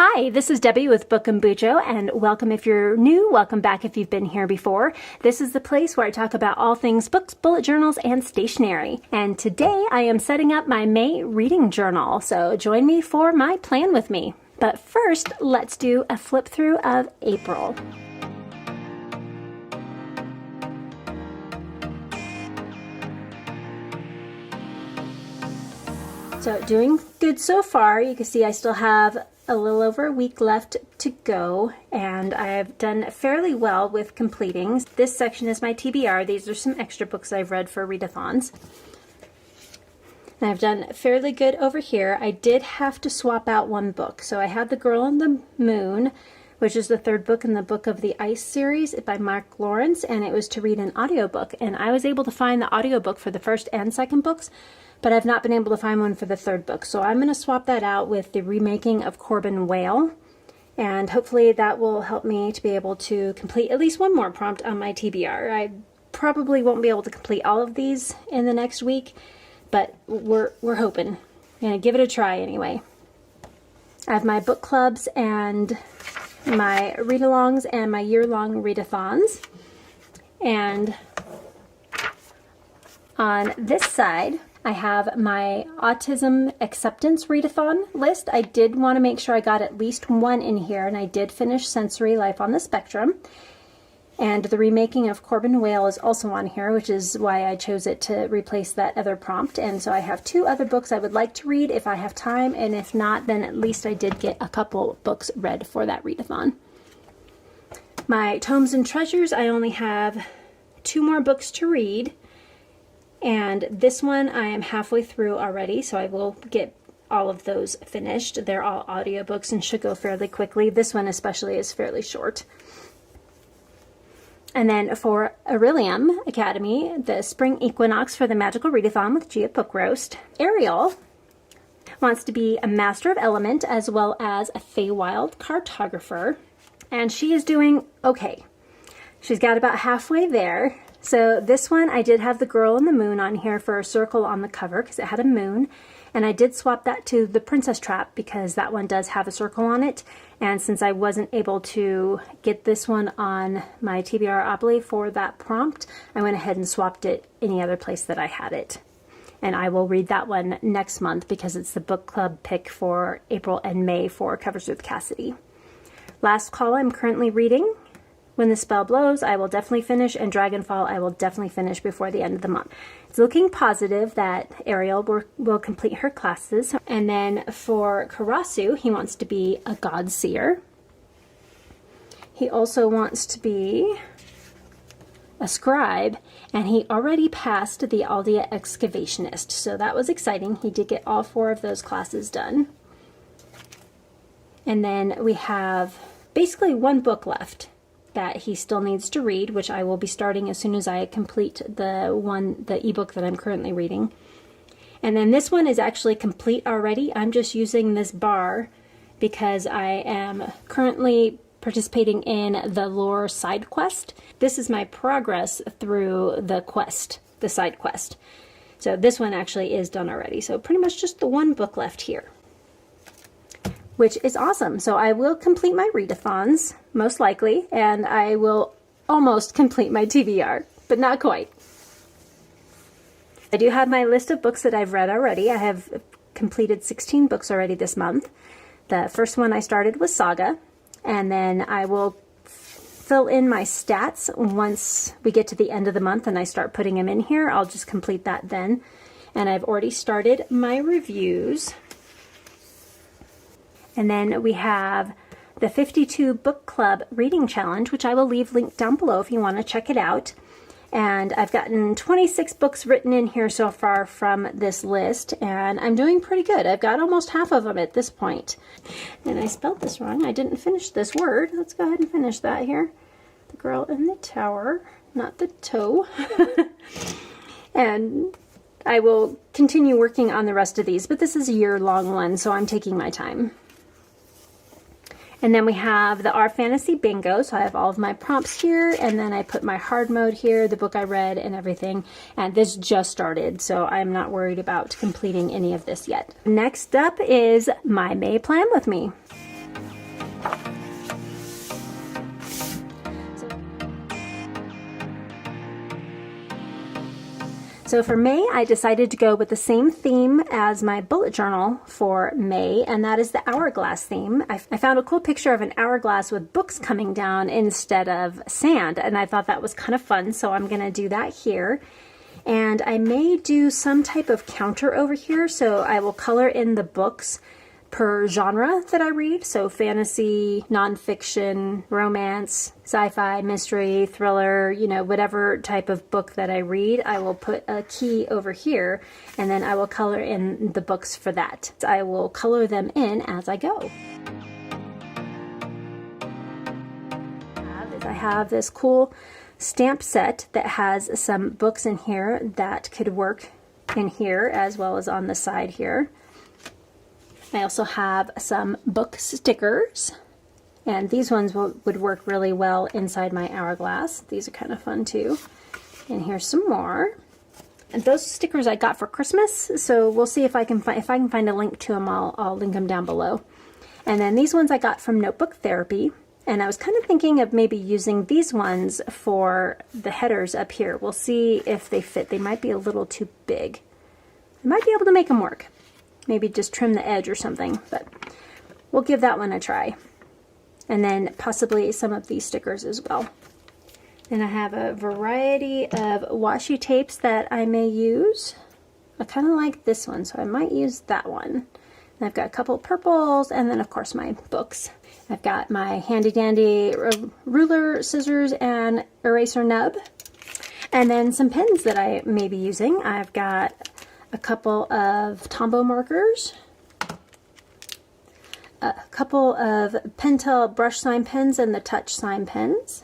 Hi, this is Debbie with Book and BuJo, and welcome if you're new, welcome back if you've been here before. This is the place where I talk about all things books, bullet journals, and stationery. And today I am setting up my May reading journal, so join me for my plan with me. But first, let's do a flip through of April. So doing good so far. You can see I still have a little over a week left to go, and I've done fairly well with completing. This section is my TBR. These are some extra books I've read for Readathons. And I've done fairly good over here. I did have to swap out one book. So I had The Girl in the Moon, which is the third book in the Book of the Ice series by Mark Lawrence, and it was to read an audiobook. And I was able to find the audiobook for the first and second books, but I've not been able to find one for the third book. So I'm going to swap that out with the remaking of Corbin Whale, and hopefully that will help me to be able to complete at least one more prompt on my TBR. I probably won't be able to complete all of these in the next week, but we're hoping. I'm going to give it a try anyway. I have my book clubs and my read-alongs and my year-long readathons. And on this side, I have my Autism Acceptance Readathon list. I did want to make sure I got at least one in here, and I did finish Sensory Life on the Spectrum. And the remaking of Corbin Whale is also on here, which is why I chose it to replace that other prompt. And so I have two other books I would like to read if I have time, and if not, then at least I did get a couple books read for that readathon. My Tomes and Treasures, I only have 2 more books to read. And this one I am halfway through already, so I will get all of those finished. They're all audiobooks and should go fairly quickly. This one especially is fairly short. And then for Orilium Academy, the Spring Equinox for the Magical Readathon with Gia Book Roast. Ariel wants to be a Master of Element as well as a Feywild cartographer, and she is doing okay. She's got about halfway there. So this one, I did have The Girl in the Moon on here for a circle on the cover because it had a moon. And I did swap that to The Princess Trap because that one does have a circle on it. And since I wasn't able to get this one on my TBR Obly for that prompt, I went ahead and swapped it any other place that I had it. And I will read that one next month because it's the book club pick for April and May for Covers with Cassidy. Last Call I'm currently reading. When the Spell Blows, I will definitely finish, and Dragonfall I will definitely finish before the end of the month. It's looking positive that Ariel will complete her classes. And then for Karasu, he wants to be a God Seer. He also wants to be a scribe, and he already passed the Aeldia Excavationist, so that was exciting. He did get all 4 of those classes done. And then we have basically 1 book left that he still needs to read, which I will be starting as soon as I complete the ebook that I'm currently reading. And then this one is actually complete already. I'm just using this bar because I am currently participating in the lore side quest. This is my progress through the quest, the side quest. So this one actually is done already. So pretty much just the 1 book left here, which is awesome. So I will complete my readathons, most likely, and I will almost complete my TBR, but not quite. I do have my list of books that I've read already. I have completed 16 books already this month. The first one I started was Saga, and then I will fill in my stats once we get to the end of the month and I start putting them in here. I'll just complete that then. And I've already started my reviews. And then we have the 52 Book Club Reading Challenge, which I will leave linked down below if you want to check it out. And I've gotten 26 books written in here so far from this list, and I'm doing pretty good. I've got almost half of them at this point. And I spelled this wrong. I didn't finish this word. Let's go ahead and finish that here. The Girl in the Tower, not the toe. And I will continue working on the rest of these, but this is a year-long one, so I'm taking my time. And then we have the Our Fantasy Bingo. So I have all of my prompts here, and then I put my hard mode here, the book I read and everything. And this just started, so I'm not worried about completing any of this yet. Next up is my May plan with me. So for May, I decided to go with the same theme as my bullet journal for May, and that is the hourglass theme. I found a cool picture of an hourglass with books coming down instead of sand, and I thought that was kind of fun, so I'm going to do that here. And I may do some type of counter over here, so I will color in the books per genre that I read. So fantasy, nonfiction, romance, sci-fi, mystery, thriller, you know, whatever type of book that I read, I will put a key over here, and then I will color in the books for that. I will color them in as I go. I have this cool stamp set that has some books in here that could work in here as well as on the side here. I also have some book stickers, and these ones would work really well inside my hourglass. These are kind of fun too. And here's some more. And those stickers I got for Christmas, so we'll see if I can find a link to them. I'll link them down below. And then these ones I got from Notebook Therapy, and I was kind of thinking of maybe using these ones for the headers up here. We'll see if they fit. They might be a little too big. I might be able to make them work. Maybe just trim the edge or something, but we'll give that one a try. And then possibly some of these stickers as well. And I have a variety of washi tapes that I may use. I kind of like this one, so I might use that one. And I've got a couple of purples, and then of course my books. I've got my handy dandy ruler, scissors, and eraser nub. And then some pens that I may be using. I've got a couple of Tombow markers, a couple of Pentel brush sign pens, and the touch sign pens.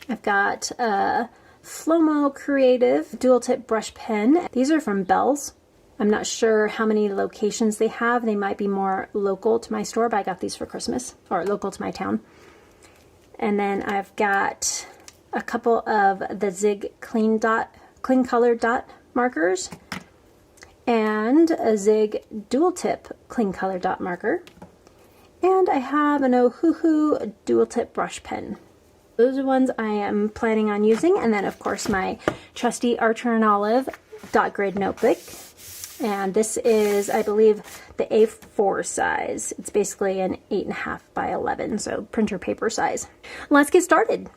I've got a Flomo Creative dual tip brush pen. These are from Bells. I'm not sure how many locations they have. They might be more local to my store, but I got these for Christmas, or local to my town. And then I've got a couple of the Zig Clean Color Dot markers and a Zig dual tip clean color dot marker, and I have an Ohuhu dual tip brush pen. Those are ones I am planning on using. And then of course my trusty Archer and Olive dot grid notebook, and this is, I believe, the A4 size. It's basically an 8.5 by 11, so printer paper size. Let's get started.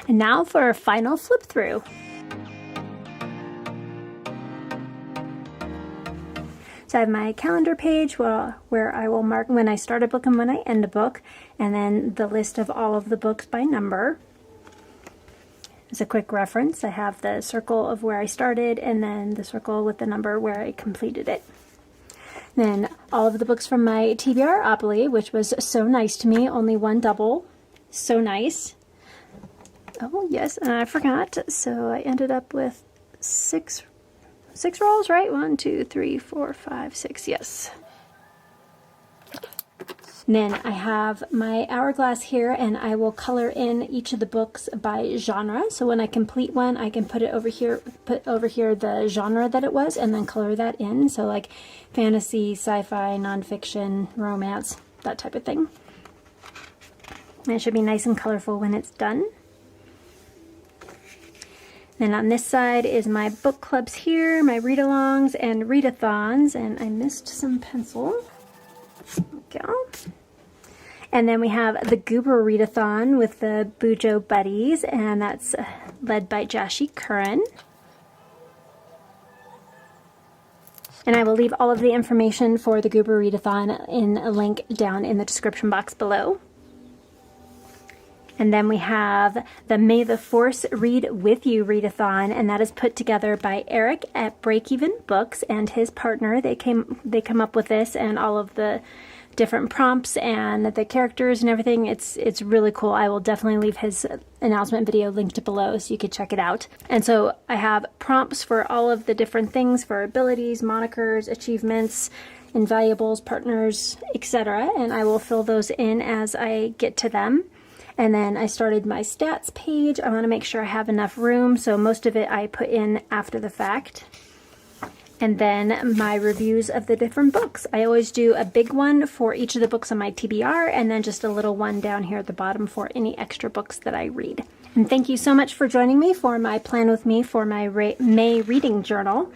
And now for a final flip through. So I have my calendar page where I will mark when I start a book and when I end a book, and then the list of all of the books by number. As a quick reference, I have the circle of where I started and then the circle with the number where I completed it. Then all of the books from my TBR Opoly, which was so nice to me, only one double, so nice. Oh yes, and I forgot, so I ended up with six rolls, right? 1, 2, 3, 4, 5, 6, yes. And then I have my Hourglass here, and I will color in each of the books by genre. So when I complete one, I can put over here the genre that it was, and then color that in. So like fantasy, sci-fi, nonfiction, romance, that type of thing. And it should be nice and colorful when it's done. Then on this side is my book clubs here, my read-alongs and readathons, and I missed some pencil. There we go. And then we have the Goober Readathon with the BuJo buddies, and that's led by Jashi Curran. And I will leave all of the information for the Goober Readathon in a link down in the description box below. And then we have the May the Force Read With You Readathon, and that is put together by Erik at BreakEvenBooks and his partner. They come up with this and all of the different prompts and the characters and everything. It's really cool. I will definitely leave his announcement video linked below so you could check it out. And so I have prompts for all of the different things for abilities, monikers, achievements, invaluables, partners, etc. And I will fill those in as I get to them. And then I started my stats page. I want to make sure I have enough room, so most of it I put in after the fact. And then my reviews of the different books. I always do a big one for each of the books on my TBR, and then just a little one down here at the bottom for any extra books that I read. And thank you so much for joining me for my Plan With Me for my May reading journal.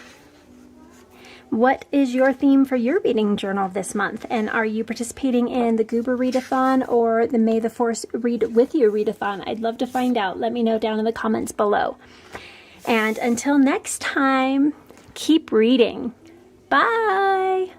What is your theme for your reading journal this month? And are you participating in the Goober Readathon or the May the Force Read With You Readathon? I'd love to find out. Let me know down in the comments below. And until next time, keep reading. Bye!